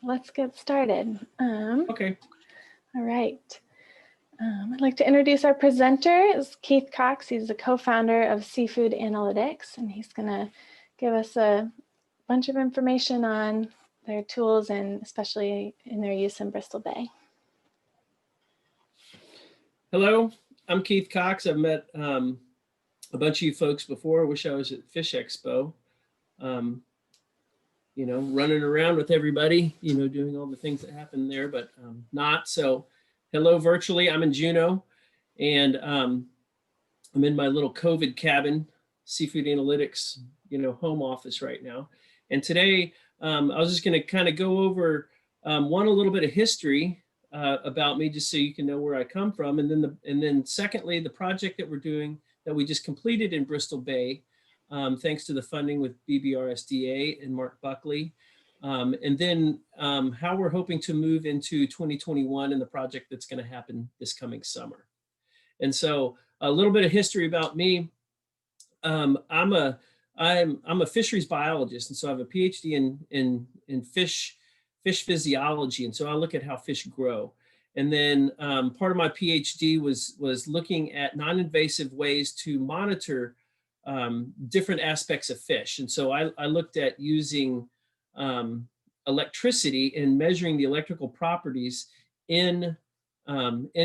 let's get started. Okay. All right. I'd like to introduce our presenter. Is Keith Cox. He's the co-founder of Seafood Analytics, and he's going to give us a bunch of information on their tools and especially in their use in Bristol Bay. Hello, I'm Keith Cox. I've met a bunch of you folks before. I wish I was at Fish Expo, running around with everybody, doing all the things that happen there, but not. So hello virtually. I'm in Juneau, and I'm in my little COVID cabin, Seafood Analytics, home office right now. And today I was just going to kind of go over a little bit of history about me, just so you can know where I come from, and then secondly, the project that we're doing that we just completed in Bristol Bay, thanks to the funding with BBRSDA and Mark Buckley, and then how we're hoping to move into 2021 and the project that's going to happen this coming summer. And so a little bit of history about me. I'm a fisheries biologist, and so I have a PhD in fish physiology, and so I look at how fish grow. And then part of my PhD was looking at non-invasive ways to monitor different aspects of fish. And so I looked at using electricity and measuring the electrical properties in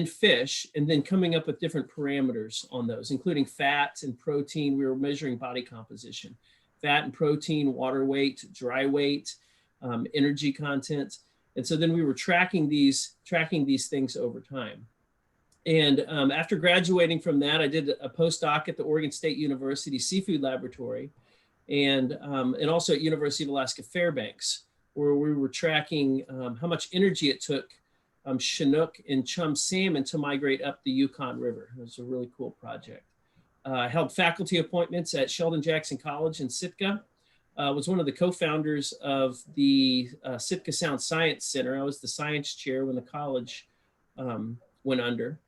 fish, and then coming up with different parameters on those, including fat and protein. We were measuring body composition, fat and protein, water weight, dry weight, energy content. And so then we were tracking these things over time. And after graduating from that, I did a postdoc at the Oregon State University Seafood Laboratory, and also at University of Alaska Fairbanks, where we were tracking how much energy it took Chinook and chum salmon to migrate up the Yukon River. It was a really cool project. I held faculty appointments at Sheldon Jackson College in Sitka. Was one of the co-founders of the Sitka Sound Science Center. I was the science chair when the college went under.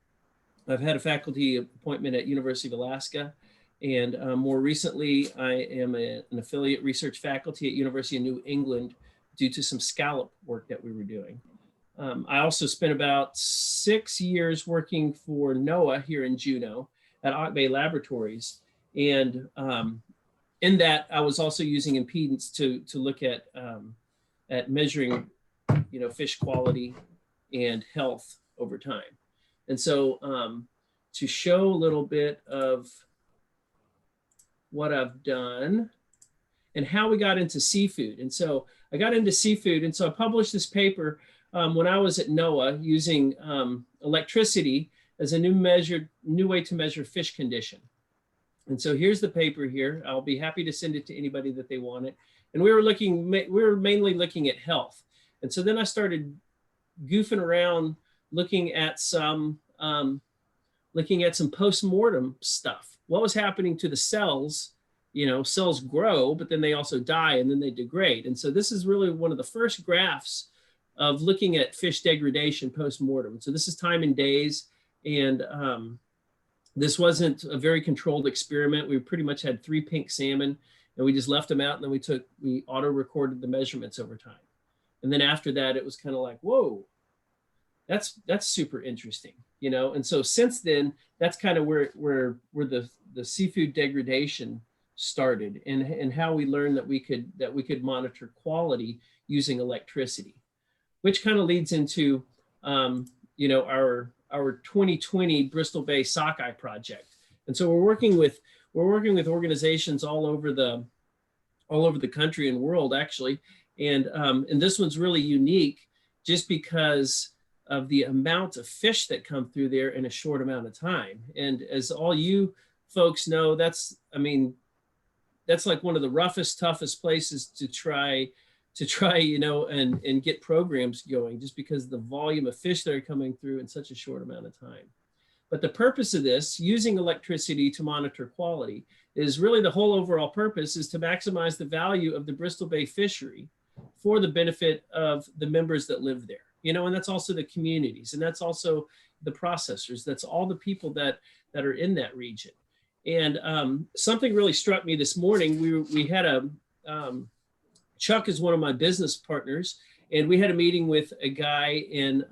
I've had a faculty appointment at University of Alaska, and more recently, I am an affiliate research faculty at University of New England due to some scallop work that we were doing. I also spent about 6 years working for NOAA here in Juneau at Ott Bay Laboratories, and in that, I was also using impedance to look at measuring, fish quality and health over time. And so to show a little bit of what I've done and how we got into seafood. And so I got into seafood, and so I published this paper when I was at NOAA using electricity as a new way to measure fish condition. And so here's the paper here. I'll be happy to send it to anybody that they want it. And we were mainly looking at health. And so then I started goofing around, looking at some post-mortem stuff. What was happening to the cells? Cells grow, but then they also die, and then they degrade. And so this is really one of the first graphs of looking at fish degradation post-mortem. So this is time in days, and this wasn't a very controlled experiment. We pretty much had 3 pink salmon, and we just left them out, and then we auto-recorded the measurements over time. And then after that, it was kind of like, whoa, that's super interesting, And so since then, that's kind of where the seafood degradation started, and how we learned that we could monitor quality using electricity, which kind of leads into our 2020 Bristol Bay sockeye project. And so we're working with organizations all over the country and world, actually. And this one's really unique just because of the amount of fish that come through there in a short amount of time. And as all you folks know, that's like one of the roughest, toughest places to try, and get programs going, just because of the volume of fish that are coming through in such a short amount of time. But the purpose of this, using electricity to monitor quality, is really the whole overall purpose is to maximize the value of the Bristol Bay fishery for the benefit of the members that live there. And that's also the communities, and that's also the processors. That's all the people that are in that region. And something really struck me this morning. We had Chuck is one of my business partners, And we had a meeting with a guy in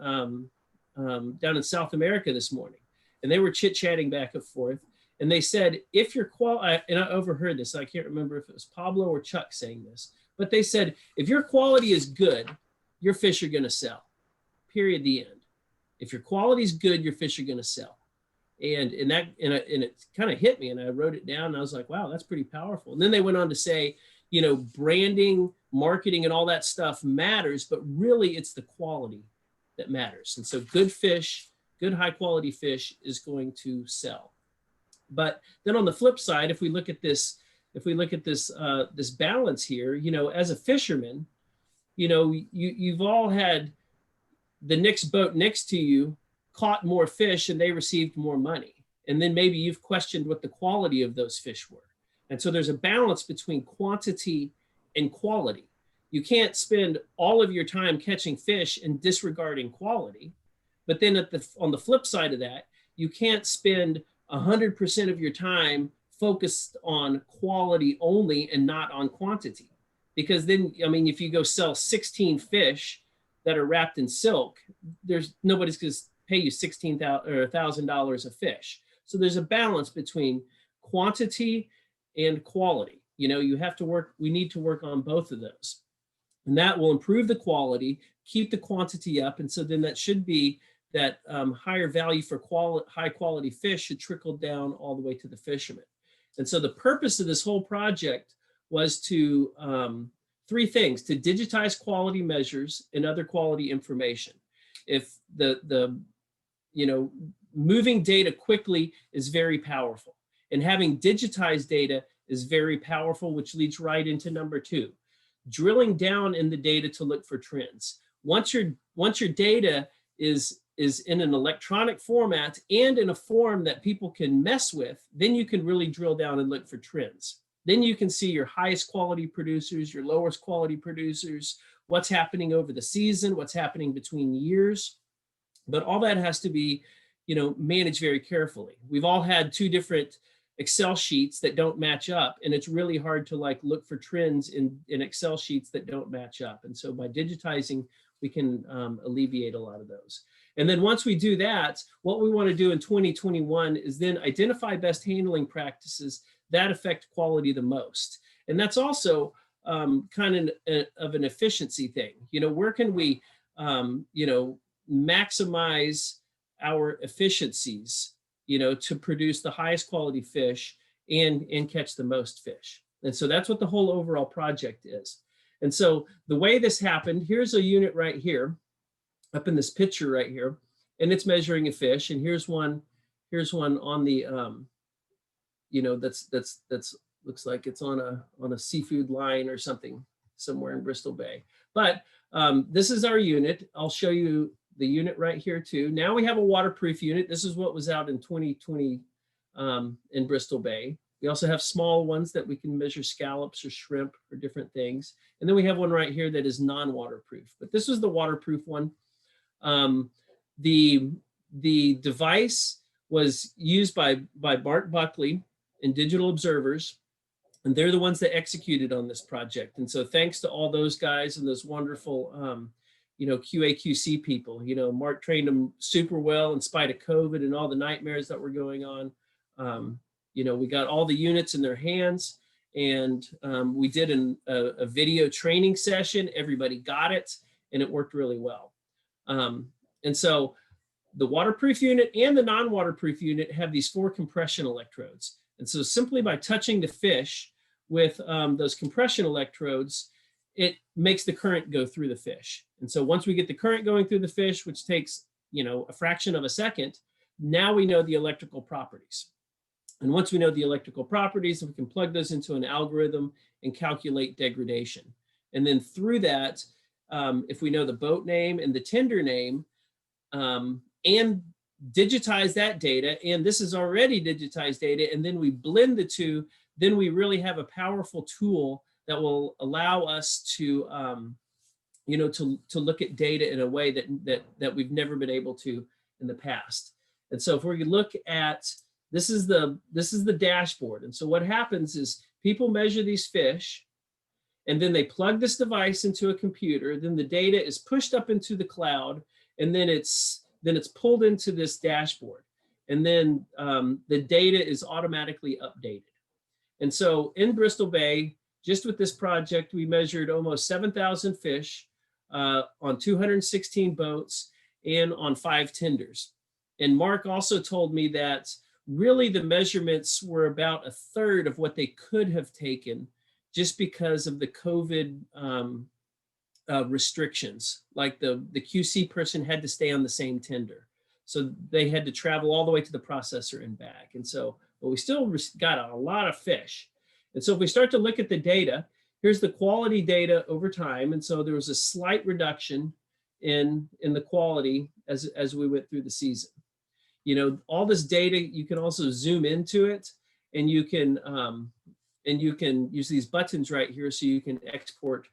down in South America this morning, and they were chit-chatting back and forth. And they said, if your quality, and I overheard this, I can't remember if it was Pablo or Chuck saying this, but they said, if your quality is good, your fish are going to sell, period, the end. If your quality is good, your fish are going to sell. And it kind of hit me, and I wrote it down, and I was like, wow, that's pretty powerful. And then they went on to say, you know, branding, marketing, and all that stuff matters, but really it's the quality that matters. And so good fish, good high quality fish is going to sell. But then on the flip side, if we look at this, this balance here, you know, as a fisherman, you know, you've all had the next boat next to you caught more fish and they received more money. And then maybe you've questioned what the quality of those fish were. And so there's a balance between quantity and quality. You can't spend all of your time catching fish and disregarding quality. But then on the flip side of that, you can't spend 100% of your time focused on quality only and not on quantity. Because then, I mean, if you go sell 16 fish that are wrapped in silk, nobody's going to pay you $16,000 or $1,000 a fish. So there's a balance between quantity and quality. You know, we need to work on both of those. And that will improve the quality, keep the quantity up. And so then that should be that higher value for high quality fish should trickle down all the way to the fisherman. And so the purpose of this whole project was to three things: to digitize quality measures and other quality information. If moving data quickly is very powerful, and having digitized data is very powerful, which leads right into number two: drilling down in the data to look for trends. Once your data is in an electronic format and in a form that people can mess with, then you can really drill down and look for trends. Then you can see your highest quality producers, your lowest quality producers, what's happening over the season, what's happening between years. But all that has to be, managed very carefully. We've all had two different Excel sheets that don't match up, and it's really hard to look for trends in Excel sheets that don't match up. And so by digitizing, we can alleviate a lot of those. And then once we do that, what we want to do in 2021 is then identify best handling practices that affect quality the most. And that's also kind of an efficiency thing. Where can we, maximize our efficiencies, to produce the highest quality fish and catch the most fish. And so that's what the whole overall project is. And so the way this happened, here's a unit right here, up in this picture right here, and it's measuring a fish. And here's one on the, that's looks like it's on a seafood line or something somewhere in Bristol Bay. But this is our unit. I'll show you the unit right here too. Now we have a waterproof unit. This is what was out in 2020 in Bristol Bay. We also have small ones that we can measure scallops or shrimp or different things. And then we have one right here that is non-waterproof, but this was the waterproof one. The device was used by Bart Buckley and Digital Observers, and they're the ones that executed on this project. And so thanks to all those guys and those wonderful QA/QC people. Mark trained them super well in spite of COVID and all the nightmares that were going on. We got all the units in their hands, and we did a video training session. Everybody got it, and it worked really well. And so the waterproof unit and the non-waterproof unit have these 4 compression electrodes. And so simply by touching the fish with those compression electrodes, it makes the current go through the fish. And so once we get the current going through the fish, which takes, a fraction of a second, now we know the electrical properties. And once we know the electrical properties, we can plug those into an algorithm and calculate degradation. And then through that, if we know the boat name and the tender name, and digitize that data, and this is already digitized data, and then we blend the two, then we really have a powerful tool that will allow us to, to look at data in a way that we've never been able to in the past. And so if we look at, this is the dashboard. And so what happens is people measure these fish, And then they plug this device into a computer. Then the data is pushed up into the cloud, and then it's pulled into this dashboard. And then the data is automatically updated. And so in Bristol Bay, just with this project, we measured almost 7,000 fish on 216 boats and on 5 tenders. And Mark also told me that really the measurements were about 1/3 of what they could have taken just because of the COVID restrictions. Like the QC person had to stay on the same tender. So they had to travel all the way to the processor and back. And so, but we still got a lot of fish. And so if we start to look at the data, here's the quality data over time. And so there was a slight reduction in the quality as we went through the season. You know, all this data, you can also zoom into it, and you can use these buttons right here so you can export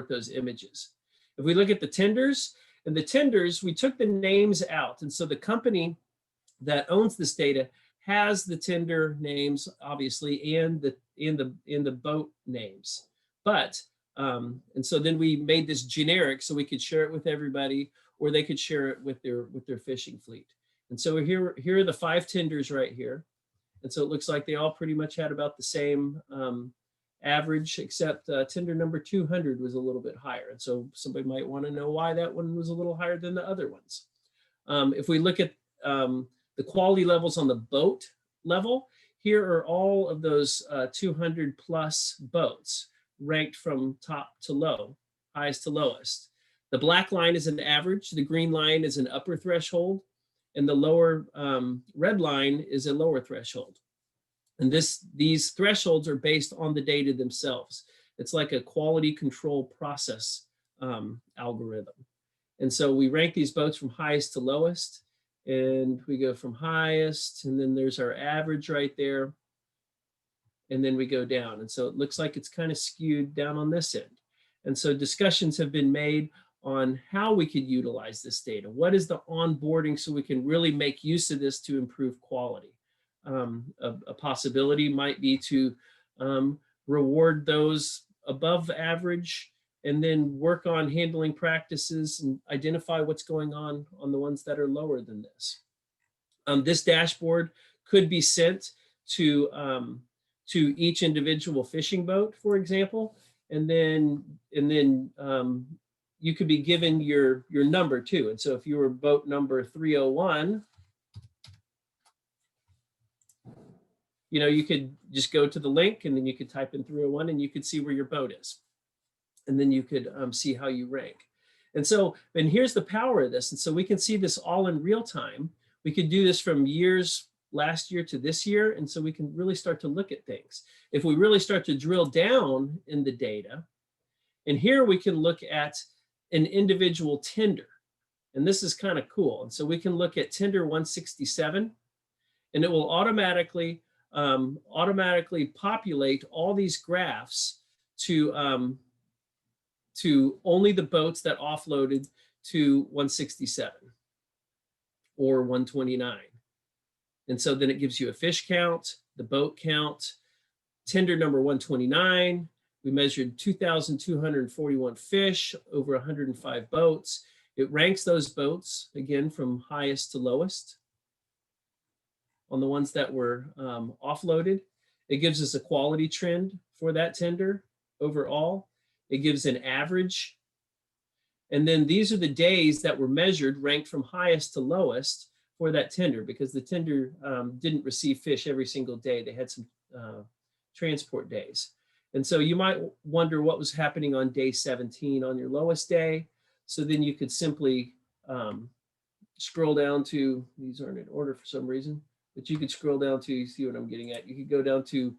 those images. If we look at the tenders, and the tenders, we took the names out. And so the company that owns this data has the tender names, obviously, and the boat names. But, and so then we made this generic so we could share it with everybody, or they could share it with their fishing fleet. And so here are the 5 tenders right here. And so it looks like they all pretty much had about the same average, except tender number 200 was a little bit higher. And so somebody might want to know why that one was a little higher than the other ones. If we look at the quality levels on the boat level, here are all of those 200 plus boats ranked from top to low, highest to lowest. The black line is an average, the green line is an upper threshold, and the lower red line is a lower threshold. And these thresholds are based on the data themselves. It's like a quality control process algorithm. And so we rank these boats from highest to lowest, and we go from highest, and then there's our average right there. And then we go down. And so it looks like it's kind of skewed down on this end. And so discussions have been made on how we could utilize this data. What is the onboarding so we can really make use of this to improve quality? A possibility might be to reward those above average, and then work on handling practices and identify what's going on the ones that are lower than this. This dashboard could be sent to each individual fishing boat, for example, and then you could be given your number too. And so if you were boat number 301, you know, you could just go to the link, and then you could type in 301, and you could see where your boat is. And then you could see how you rank. And so, and here's the power of this. And so we can see this all in real time. We could do this from last year to this year. And so we can really start to look at things. If we really start to drill down in the data, and here we can look at an individual tender. And this is kind of cool. And so we can look at tender 167, and it will automatically populate all these graphs to only the boats that offloaded to 167 or 129. And so then it gives you a fish count, the boat count, tender number 129. We measured 2,241 fish over 105 boats. It ranks those boats, again, from highest to lowest on the ones that were offloaded. It gives us a quality trend for that tender overall. It gives an average. And then these are the days that were measured, ranked from highest to lowest for that tender, because the tender didn't receive fish every single day. They had some transport days. And so you might wonder what was happening on day 17 on your lowest day. So then you could simply scroll down to, these aren't in order for some reason, but you could scroll down to, you see what I'm getting at. You could go down to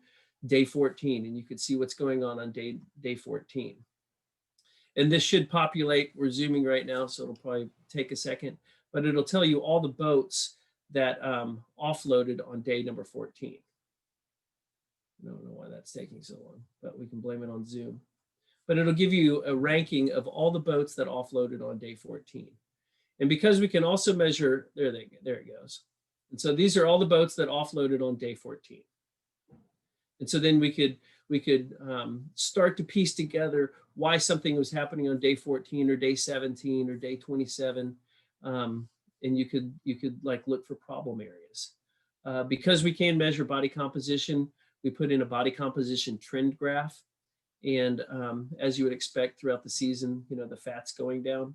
day 14, and you could see what's going on day 14. And this should populate, we're zooming right now, so it'll probably take a second, but it'll tell you all the boats that offloaded on day number 14. I don't know why that's taking so long, but we can blame it on Zoom. But it'll give you a ranking of all the boats that offloaded on day 14. And because we can also measure, there it goes. And so these are all the boats that offloaded on day 14. And so then we start to piece together why something was happening on day 14 or day 17 or day 27. And you could like look for problem areas. Because we can measure body composition, we put in a body composition trend graph. And as you would expect throughout the season, the fat's going down.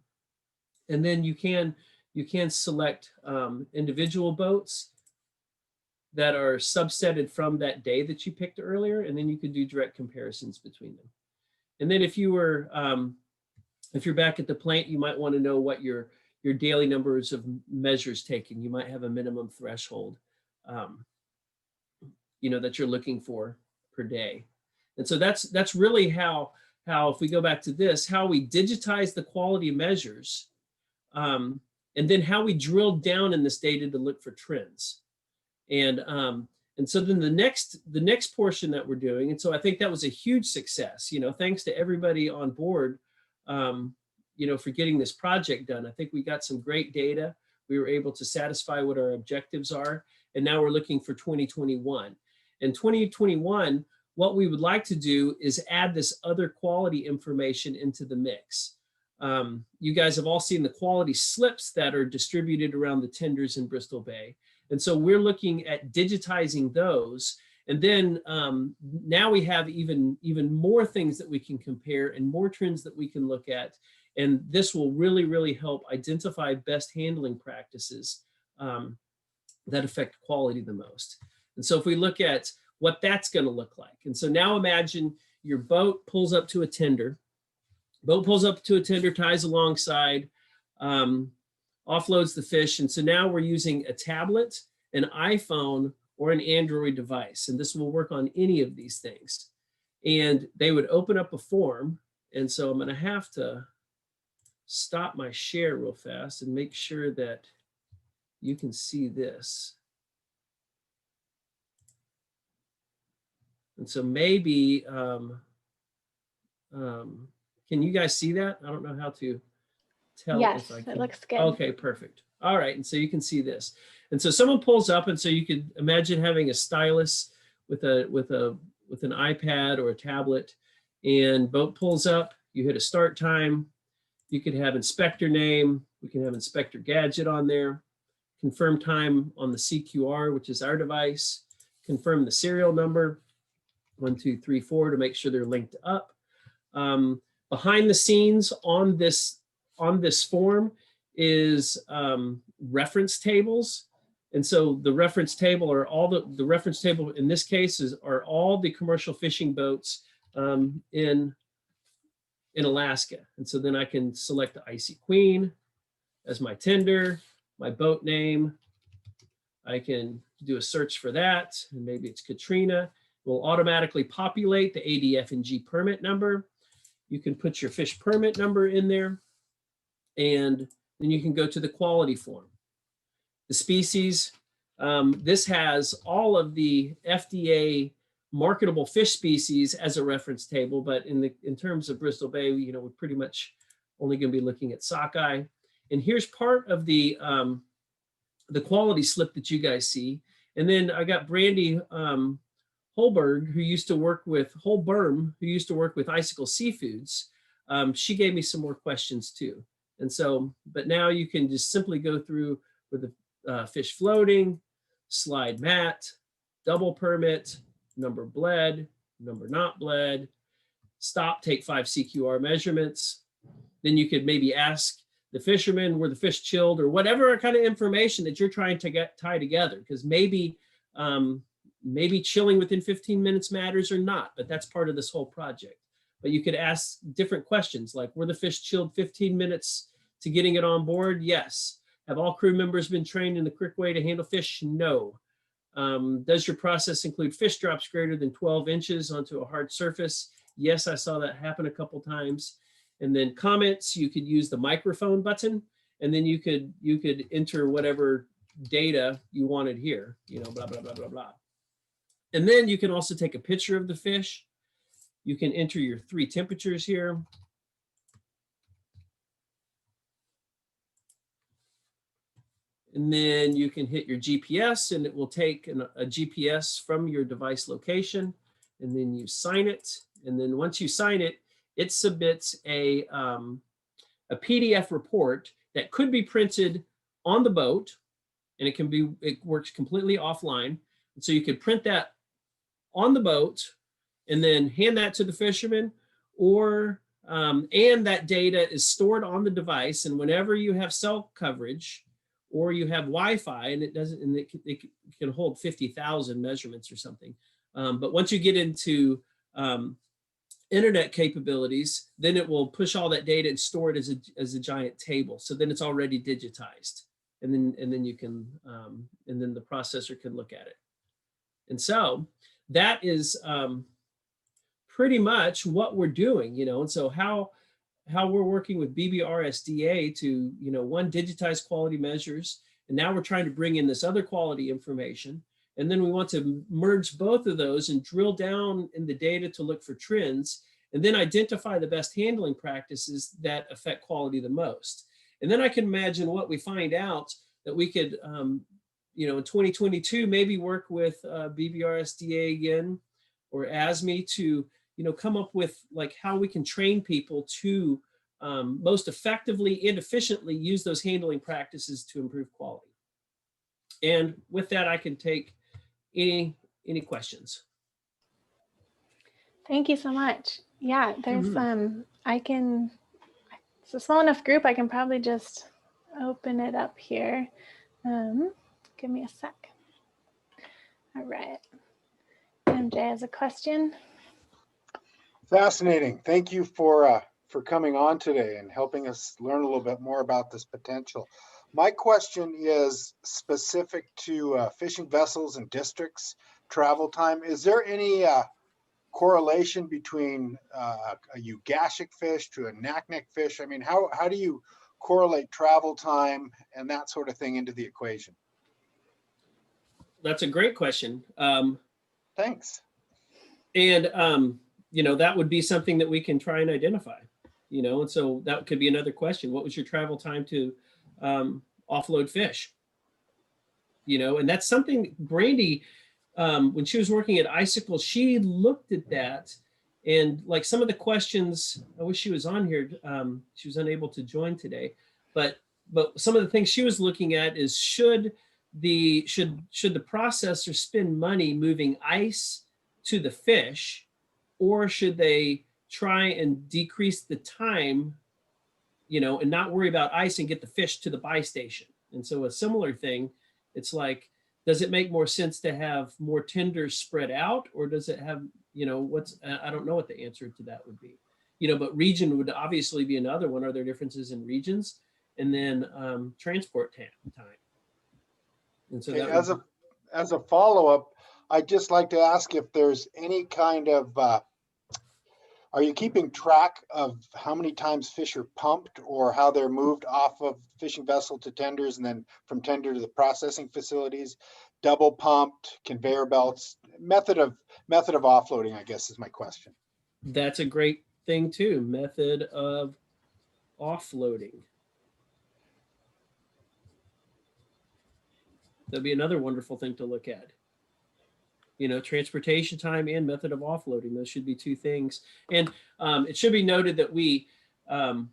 And then you can select individual boats that are subsetted from that day that you picked earlier, and then you could do direct comparisons between them. And then if you're back at the plant, you might want to know what your daily numbers of measures taken. You might have a minimum threshold, that you're looking for per day. And so that's really how if we go back to this, how we digitize the quality measures, and then how we drill down in this data to look for trends. And so then the next portion that we're doing, and so I think that was a huge success, thanks to everybody on board, for getting this project done. I think we got some great data. We were able to satisfy what our objectives are. And now we're looking for 2021. In 2021, what we would like to do is add this other quality information into the mix. You guys have all seen the quality slips that are distributed around the tenders in Bristol Bay. And so we're looking at digitizing those. And then now we have even more things that we can compare and more trends that we can look at. And this will really, really help identify best handling practices that affect quality the most. And so if we look at what that's going to look like. And so now imagine your boat pulls up to a tender. Boat pulls up to a tender, ties alongside, offloads the fish. And so now we're using a tablet, an iPhone, or an Android device. And this will work on any of these things. And they would open up a form. And so I'm going to have to stop my share real fast and make sure that you can see this. And so maybe, can you guys see that? I don't know how to tell. Yes, if I can. It looks good. Okay, perfect. All right, and so you can see this. And so someone pulls up, and so you could imagine having a stylus with an iPad or a tablet, and boat pulls up, you hit a start time, you could have inspector name, we can have inspector gadget on there, confirm time on the CQR, which is our device, confirm the serial number, 1, 2, 3, 4 to make sure they're linked up. Behind the scenes on this form is reference tables. And so the reference table are all the reference table in this case are all the commercial fishing boats in Alaska. And so then I can select the Icy Queen as my tender, my boat name. I can do a search for that, and maybe it's Katrina. Will automatically populate the ADF&G permit number. You can put your fish permit number in there, and then you can go to the quality form. The species, this has all of the FDA marketable fish species as a reference table, but in terms of Bristol Bay, we're pretty much only going to be looking at sockeye. And here's part of the quality slip that you guys see. And then I got Brandy Holberg, who used to work with Icicle Seafoods. She gave me some more questions too. And so, but now you can just simply go through with the fish floating, slide mat, double permit, number bled, number not bled, stop, take 5 CQR measurements. Then you could maybe ask the fisherman, were the fish chilled, or whatever kind of information that you're trying to tie together, because maybe chilling within 15 minutes matters or not, but that's part of this whole project. But you could ask different questions like, were the fish chilled 15 minutes to getting it on board? Yes. Have all crew members been trained in the correct way to handle fish? No. Does your process include fish drops greater than 12 inches onto a hard surface? Yes, I saw that happen a couple times. And then comments, you could use the microphone button, and then you could enter whatever data you wanted here, blah, blah, blah, blah, blah. And then you can also take a picture of the fish. You can enter your 3 temperatures here. And then you can hit your GPS, and it will take a GPS from your device location. and then you sign it. And then once you sign it, it submits a PDF report that could be printed on the boat, and it works completely offline. And so you could print that on the boat and then hand that to the fisherman, or and that data is stored on the device. And whenever you have cell coverage or you have Wi-Fi, and it can hold 50,000 measurements or something. But once you get into internet capabilities, then it will push all that data and store it as a giant table. So then it's already digitized, and then you can and then the processor can look at it. And so that is pretty much what we're doing, and so how we're working with BBRSDA to, one, digitize quality measures, and now we're trying to bring in this other quality information. And then we want to merge both of those and drill down in the data to look for trends, and then identify the best handling practices that affect quality the most. And then I can imagine what we find out that we could, in 2022, maybe work with BBRSDA again, or ASME to, come up with like how we can train people to most effectively and efficiently use those handling practices to improve quality. And with that, I can take any questions. Thank you so much. Yeah, there's it's a small enough group, I can probably just open it up here. Give me a sec. All right. MJ has a question. Fascinating. Thank you for coming on today and helping us learn a little bit more about this potential. My question is specific to fishing vessels and districts travel time. Is there any correlation between a eugashic fish to a knack-neck fish? I mean, how do you correlate travel time and that sort of thing into the equation? That's a great question. Thanks. And that would be something that we can try and identify, and so that could be another question. What was your travel time to offload fish? And that's something Brandy, when she was working at Icicle, she looked at that, and like some of the questions, I wish she was on here. She was unable to join today, but some of the things she was looking at is should the processor spend money moving ice to the fish, or should they try and decrease the time, and not worry about ice and get the fish to the buy station? And so a similar thing, it's like, does it make more sense to have more tenders spread out, or does it have, I don't know what the answer to that would be, but region would obviously be another one. Are there differences in regions? And then transport time. And so okay, as a follow-up, I'd just like to ask if there's any kind of, are you keeping track of how many times fish are pumped, or how they're moved off of fishing vessel to tenders and then from tender to the processing facilities? Double pumped, conveyor belts, method of offloading, I guess, is my question. That's a great thing too, method of offloading. That'd be another wonderful thing to look at. Transportation time and method of offloading. Those should be two things. And it should be noted that we, that's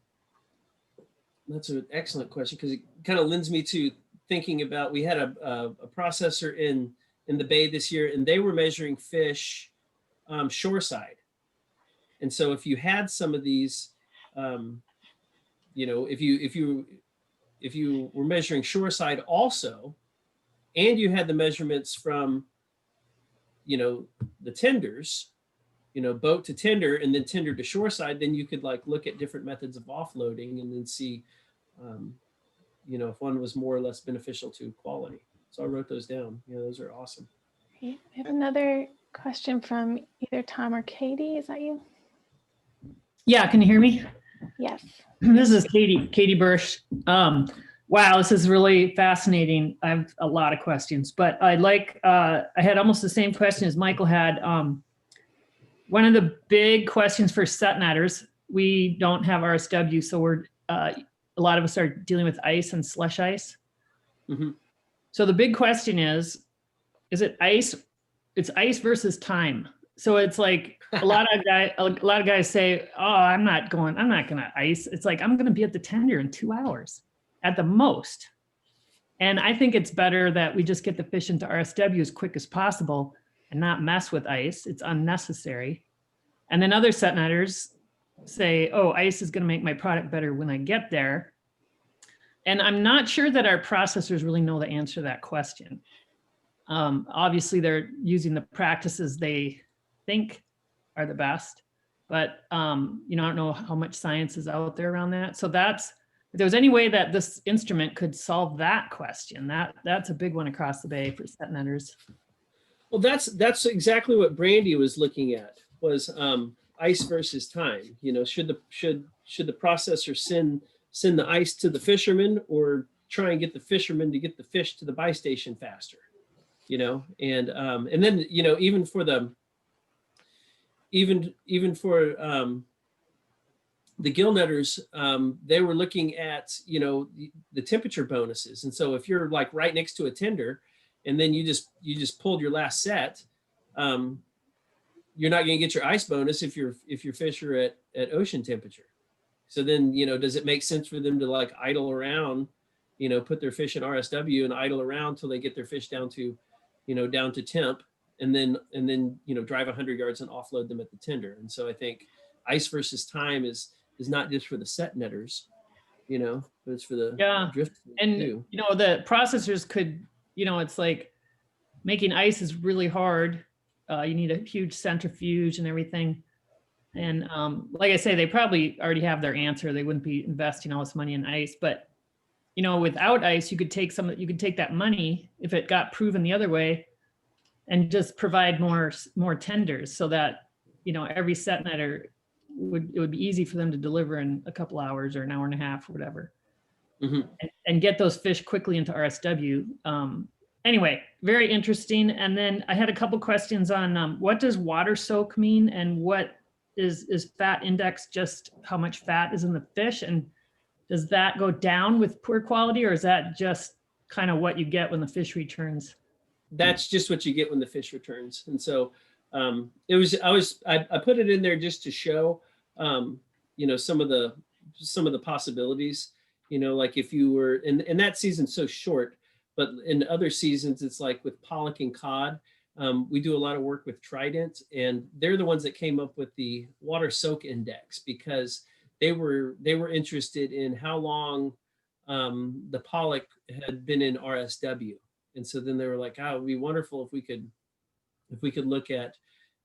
an excellent question, because it kind of lends me to thinking about, we had a processor in the bay this year, and they were measuring fish shoreside. And so if you had some of these, if you were measuring shoreside also, and you had the measurements from the tenders, boat to tender and then tender to shoreside, then you could look at different methods of offloading and then see, if one was more or less beneficial to quality. So I wrote those down. Those are awesome. We have another question from either Tom or Catie. Is that you? Yeah, can you hear me? Yes. This is Catie Bursch. Wow, this is really fascinating. I have a lot of questions, but I had almost the same question as Michael had. One of the big questions for set netters, we don't have RSW, so we're a lot of us are dealing with ice and slush ice. Mm-hmm. So the big question is it ice? It's ice versus time. So it's like a lot of guys say, oh, I'm not gonna ice. It's like, I'm gonna be at the tender in 2 hours at the most. And I think it's better that we just get the fish into RSW as quick as possible and not mess with ice. It's unnecessary. And then other set netters say, oh, ice is gonna make my product better when I get there. And I'm not sure that our processors really know the answer to that question. Obviously they're using the practices they think are the best, but you know, I don't know how much science is out there around that. So if there was any way that this instrument could solve that question, that's a big one across the bay for set netters. Well, that's exactly what Brandy was looking at, was ice versus time. You know, should the processor send the ice to the fisherman, or try and get the fisherman to get the fish to the buy station faster? You know, and then, you know, even for the gill netters, they were looking at, you know, the temperature bonuses. And so if you're like right next to a tender, and then you just pulled your last set, you're not going to get your ice bonus if your fish are at ocean temperature. So then, you know, does it make sense for them to like idle around, you know, put their fish in RSW and idle around till they get their fish down to, you know, down to temp, and then, you know, drive 100 yards and offload them at the tender? And so I think ice versus time is not just for the set netters, you know, but it's for the drift and too. You know, the processors could, you know, it's like making ice is really hard. You need a huge centrifuge and everything. And like I say, they probably already have their answer. They wouldn't be investing all this money in ice. But, you know, without ice, you could take that money, if it got proven the other way, and just provide more tenders, so that, you know, every set netter it would be easy for them to deliver in a couple hours or an hour and a half or whatever, and get those fish quickly into RSW. Anyway, very interesting. And then I had a couple questions on what does water soak mean, and what is fat index, just how much fat is in the fish, and does that go down with poor quality, or is that just kind of what you get when the fish returns? That's just what you get when the fish returns. And so I put it in there just to show, you know, some of the possibilities, you know, like if you were, and that season's so short, but in other seasons, it's like with pollock and cod, we do a lot of work with Trident, and they're the ones that came up with the water soak index, because they were interested in how long the pollock had been in RSW. And so then they were like, oh, it would be wonderful if we could look at,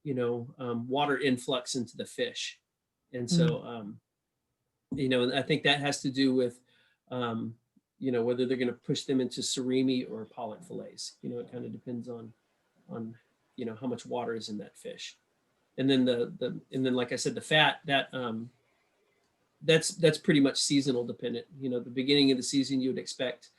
you know, water influx into the fish. And so, you know, I think that has to do with, you know, whether they're going to push them into surimi or pollock fillets. You know, it kind of depends on, you know, how much water is in that fish. And then and then, like I said, the fat, that's pretty much seasonal dependent. You know, the beginning of the season, you would expect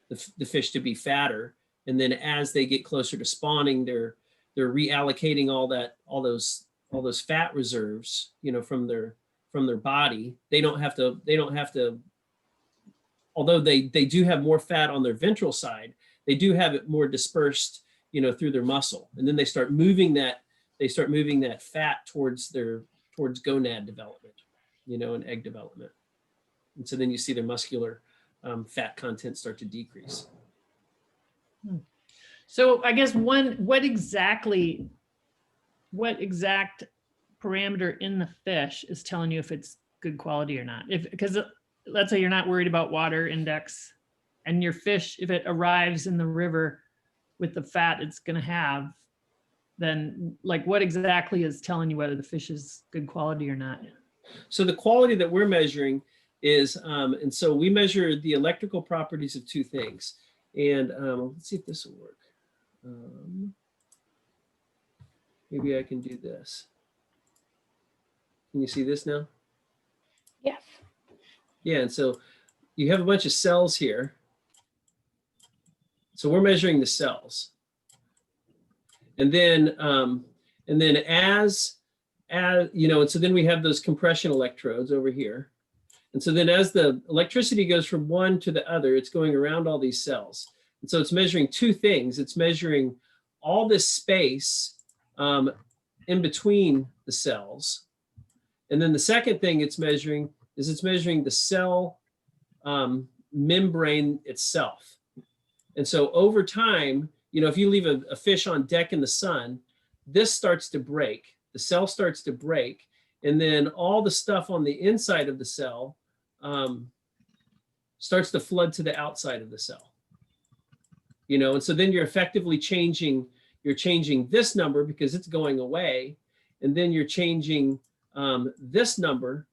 the fish to be fatter. And then as they get closer to spawning, they're reallocating all those fat reserves, you know, from their body. They don't have to, although they do have more fat on their ventral side, they do have it more dispersed, you know, through their muscle. And then they start moving that fat towards gonad development, you know, and egg development. And so then you see their muscular fat content start to decrease. So I guess what exact parameter in the fish is telling you if it's good quality or not? Because let's say you're not worried about water index, and your fish, if it arrives in the river with the fat it's going to have, then like what exactly is telling you whether the fish is good quality or not? So the quality that we're measuring is, and so we measure the electrical properties of two things. And let's see if this will work. Maybe I can do this. Can you see this now? Yes. Yeah, and so you have a bunch of cells here. So we're measuring the cells. And then as you know, and so then we have those compression electrodes over here. And so then as the electricity goes from one to the other, it's going around all these cells. And so it's measuring two things. It's measuring all this space in between the cells. And then the second thing it's measuring is it's measuring the cell membrane itself. And so over time, you know, if you leave a fish on deck in the sun, this starts to break, the cell starts to break, and then all the stuff on the inside of the cell starts to flood to the outside of the cell. You know, and so then you're effectively changing this number because it's going away, and then you're changing this number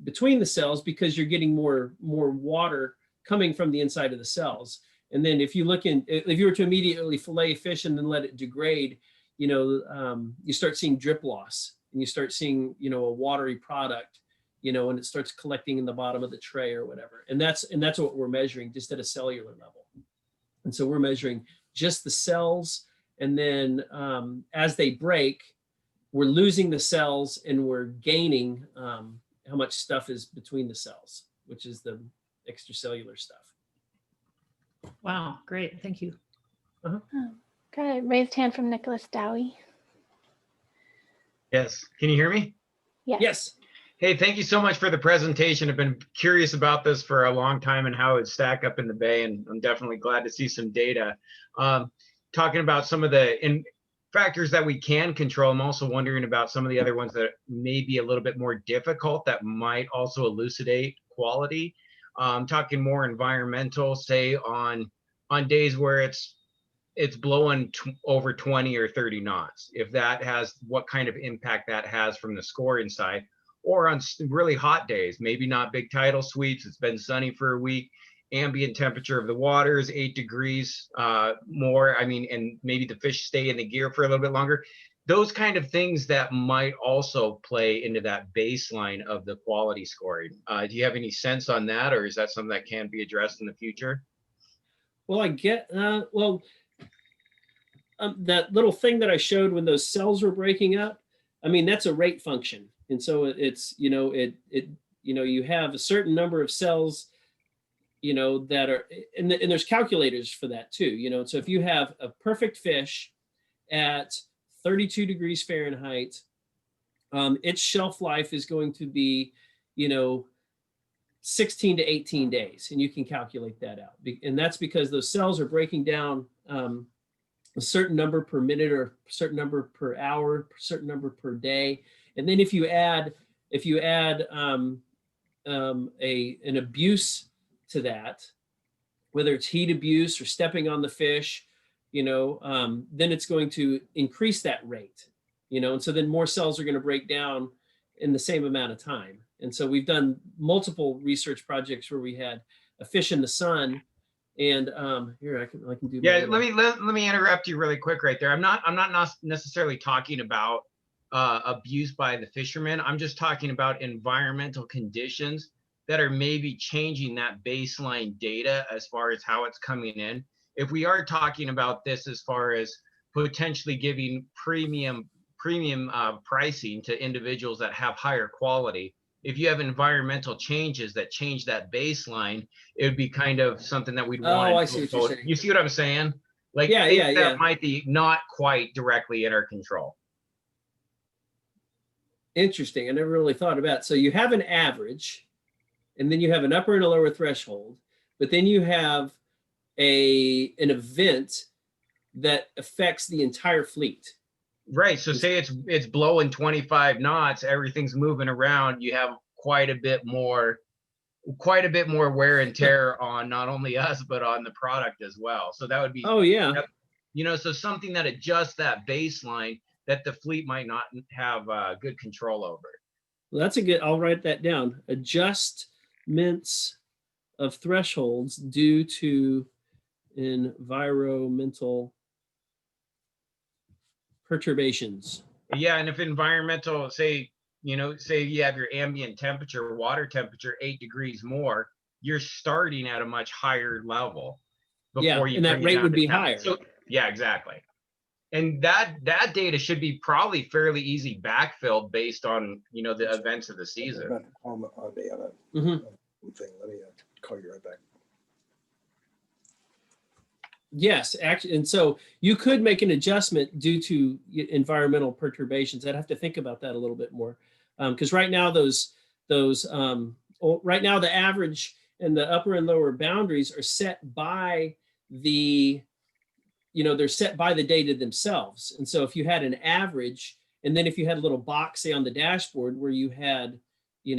between the cells because you're getting more water coming from the inside of the cells. And then if you look in, if you were to immediately fillet fish and then let it degrade, you know, you start seeing drip loss, and you start seeing, you know, a watery product, you know, and it starts collecting in the bottom of the tray or whatever. And that's what we're measuring just at a cellular level. And so we're measuring just the cells, and then as they break, we're losing the cells and we're gaining how much stuff is between the cells, which is the extracellular stuff. Wow, great. Thank you. Got a raised hand from Nicholas Dowie. Yes. Can you hear me? Yes. Yes. Hey, thank you so much for the presentation. I've been curious about this for a long time and how it would stack up in the Bay, and I'm definitely glad to see some data. Talking about some of the factors that we can control, I'm also wondering about some of the other ones that may be a little bit more difficult that might also elucidate quality. Talking more environmental, say on days where it's blowing over 20 or 30 knots, if that has, what kind of impact that has from the scoring side. Or on really hot days, maybe not big tidal sweeps, it's been sunny for a week, ambient temperature of the water is 8 degrees more, I mean, and maybe the fish stay in the gear for a little bit longer. Those kind of things that might also play into that baseline of the quality scoring. Do you have any sense on that, or is that something that can be addressed in the future? Well, I get, that little thing that I showed when those cells were breaking up, I mean, that's a rate function. And so it's, you know, you have a certain number of cells, you know, that are, and there's calculators for that too, you know. So if you have a perfect fish at 32 degrees Fahrenheit, its shelf life is going to be, you know, 16 to 18 days, and you can calculate that out. And that's because those cells are breaking down a certain number per minute, or a certain number per hour, a certain number per day. And then if you add an abuse to that, whether it's heat abuse or stepping on the fish, you know, then it's going to increase that rate, you know, and so then more cells are going to break down in the same amount of time. And so we've done multiple research projects where we had a fish in the sun, and here I can do. Yeah, let me interrupt you really quick right there. I'm not necessarily talking about abuse by the fishermen. I'm just talking about environmental conditions that are maybe changing that baseline data as far as how it's coming in. If we are talking about this as far as potentially giving premium pricing to individuals that have higher quality, if you have environmental changes that change that baseline, it would be kind of something that we'd want. Oh, I see what you're saying. You see what I'm saying? Like, yeah. That might be not quite directly in our control. Interesting. I never really thought about it. So you have an average, and then you have an upper and a lower threshold, but then you have an event that affects the entire fleet. Right. So say it's blowing 25 knots, everything's moving around. You have quite a bit more wear and tear on not only us, but on the product as well. So that would be, oh yeah, you know, so something that adjusts that baseline that the fleet might not have good control over. Well, that's a good, I'll write that down. Adjustments of thresholds due to environmental perturbations. Yeah, and if environmental, say you have your ambient temperature, water temperature 8 degrees more, you're starting at a much higher level before you, and that rate would be higher. So, yeah, exactly. And that data should be probably fairly easy backfilled based on, you know, the events of the season. Mm-hmm. Thing. Let me call you right back. Yes, actually, and so you could make an adjustment due to environmental perturbations. I'd have to think about that a little bit more, because right now right now the average and the upper and lower boundaries are set by the, they're set by the data themselves. And so if you had an average, and then if you had a little box, say on the dashboard where you had, you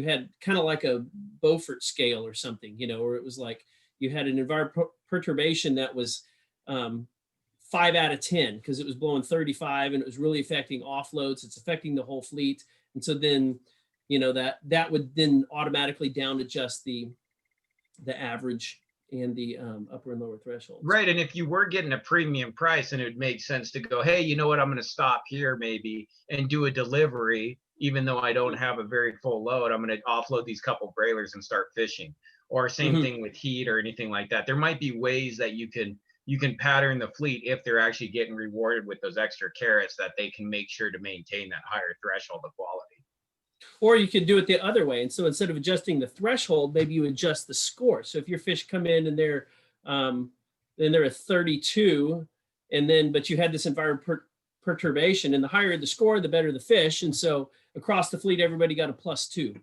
had kind of like a Beaufort scale or something, or it was like you had an environmental perturbation that was 5 out of 10 because it was blowing 35 and it was really affecting offloads. It's affecting the whole fleet. And so then, that would then automatically down adjust the average and the upper and lower thresholds. Right. And if you were getting a premium price, and it would make sense to go, hey, you know what, I'm going to stop here maybe and do a delivery, even though I don't have a very full load, I'm going to offload these couple brailers and start fishing. Or same thing with heat or anything like that. There might be ways that you can pattern the fleet if they're actually getting rewarded with those extra carrots, that they can make sure to maintain that higher threshold of quality. Or you could do it the other way. And so instead of adjusting the threshold, maybe you adjust the score. So if your fish come in and they're a 32, but you had this environmental perturbation, and the higher the score, the better the fish. And so across the fleet, everybody got a +2,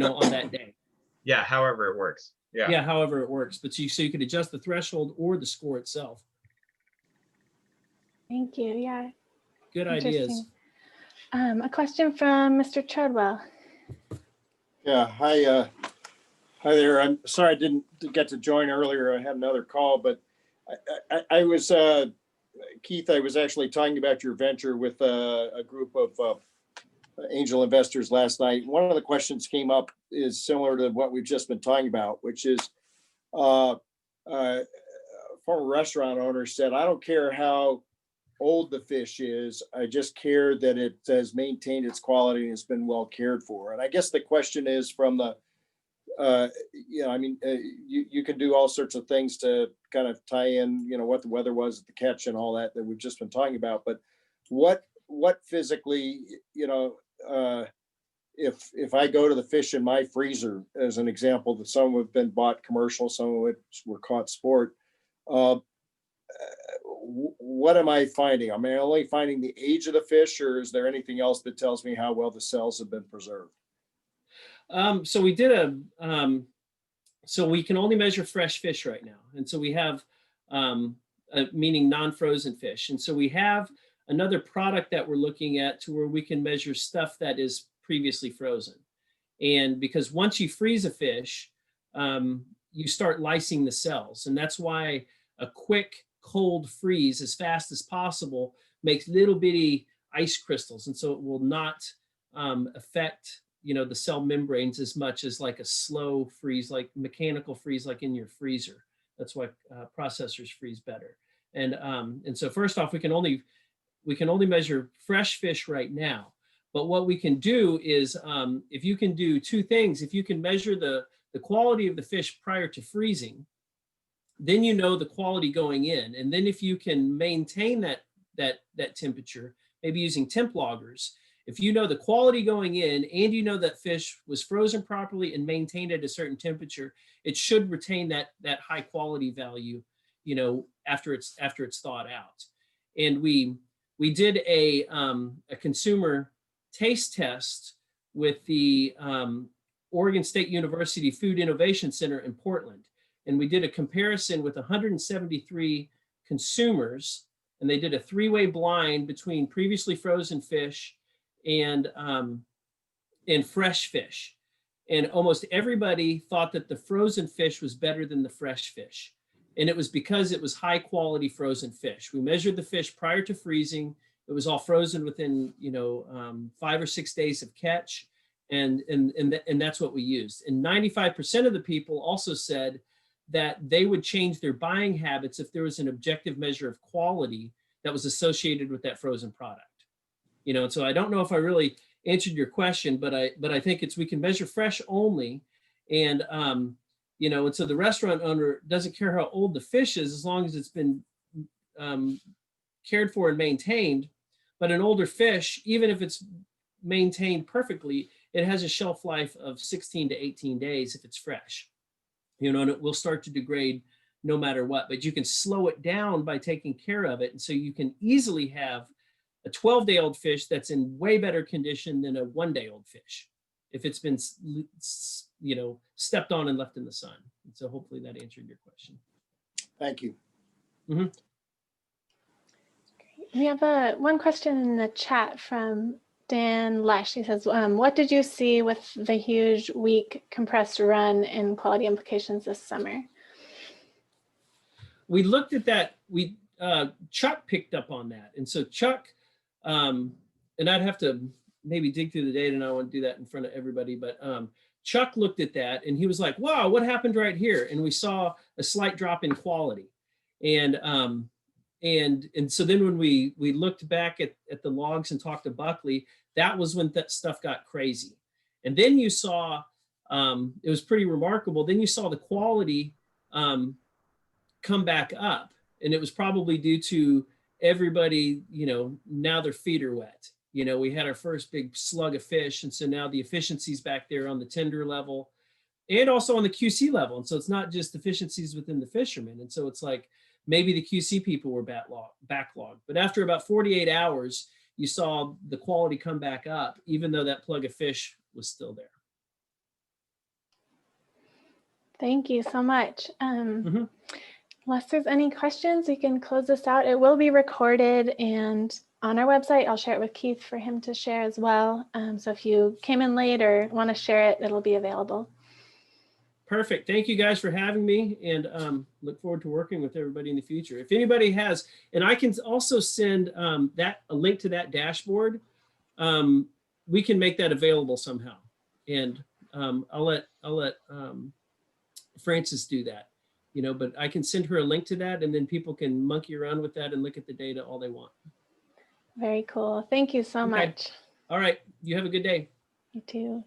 on that day. Yeah, however it works. Yeah, however it works. But so you could adjust the threshold or the score itself. Thank you. Yeah. Good ideas. A question from Mr. Treadwell. Yeah, hi there. I'm sorry I didn't get to join earlier. I had another call, but I was, Keith, I was actually talking about your venture with a group of angel investors last night. One of the questions came up is similar to what we've just been talking about, which is a former restaurant owner said, I don't care how old the fish is, I just care that it has maintained its quality and has been well cared for. And I guess the question is from the, you can do all sorts of things to kind of tie in, what the weather was at the catch and all that we've just been talking about. But what physically, if I go to the fish in my freezer, as an example, that some have been bought commercial, some of which were caught sport, what am I finding? Am I only finding the age of the fish, or is there anything else that tells me how well the cells have been preserved? So we did so we can only measure fresh fish right now. And so we have, meaning non-frozen fish. And so we have another product that we're looking at to where we can measure stuff that is previously frozen. And because once you freeze a fish, you start lysing the cells. And that's why a quick cold freeze as fast as possible makes little bitty ice crystals. And so it will not affect, the cell membranes as much as like a slow freeze, like mechanical freeze, like in your freezer. That's why processors freeze better. And so first off, we can only measure fresh fish right now. But what we can do is, if you can do two things, if you can measure the quality of the fish prior to freezing, then the quality going in. And then if you can maintain that temperature, maybe using temp loggers, if you know the quality going in and that fish was frozen properly and maintained at a certain temperature, it should retain that high quality value, after it's thawed out. And we did a consumer taste test with the Oregon State University Food Innovation Center in Portland. And we did a comparison with 173 consumers, and they did a 3-way blind between previously frozen fish and fresh fish. And almost everybody thought that the frozen fish was better than the fresh fish. And it was because it was high quality frozen fish. We measured the fish prior to freezing. It was all frozen within, 5 or 6 days of catch. And that's what we used. And 95% of the people also said that they would change their buying habits if there was an objective measure of quality that was associated with that frozen product. And so I don't know if I really answered your question, but I think we can measure fresh only. And, and so the restaurant owner doesn't care how old the fish is as long as it's been cared for and maintained. But an older fish, even if it's maintained perfectly, it has a shelf life of 16 to 18 days if it's fresh. And it will start to degrade no matter what, but you can slow it down by taking care of it. And so you can easily have a 12-day-old fish that's in way better condition than a 1-day-old fish if it's been, stepped on and left in the sun. And so hopefully that answered your question. Thank you. Mm-hmm. We have one question in the chat from Dan Lesh. He says, what did you see with the huge, weak, compressed run and quality implications this summer? We looked at that. Chuck picked up on that. And so Chuck, and I'd have to maybe dig through the data, and I don't want to do that in front of everybody, but Chuck looked at that and he was like, wow, what happened right here? And we saw a slight drop in quality. And so then when we looked back at the logs and talked to Buckley, that was when that stuff got crazy. And then you saw, it was pretty remarkable. Then you saw the quality come back up, and it was probably due to everybody, now their feet are wet. We had our first big slug of fish. And so now the efficiency's back there on the tender level and also on the QC level. And so it's not just efficiencies within the fishermen. And so it's like, maybe the QC people were backlogged. But after about 48 hours, you saw the quality come back up, even though that plug of fish was still there. Thank you so much. Unless there's any questions, we can close this out. It will be recorded and on our website. I'll share it with Keith for him to share as well. So if you came in late or want to share it, it'll be available. Perfect. Thank you guys for having me, and look forward to working with everybody in the future. If anybody has, and I can also send a link to that dashboard. We can make that available somehow, and I'll let Frances do that. But I can send her a link to that, and then people can monkey around with that and look at the data all they want. Very cool. Thank you so much. All right. You have a good day. You too.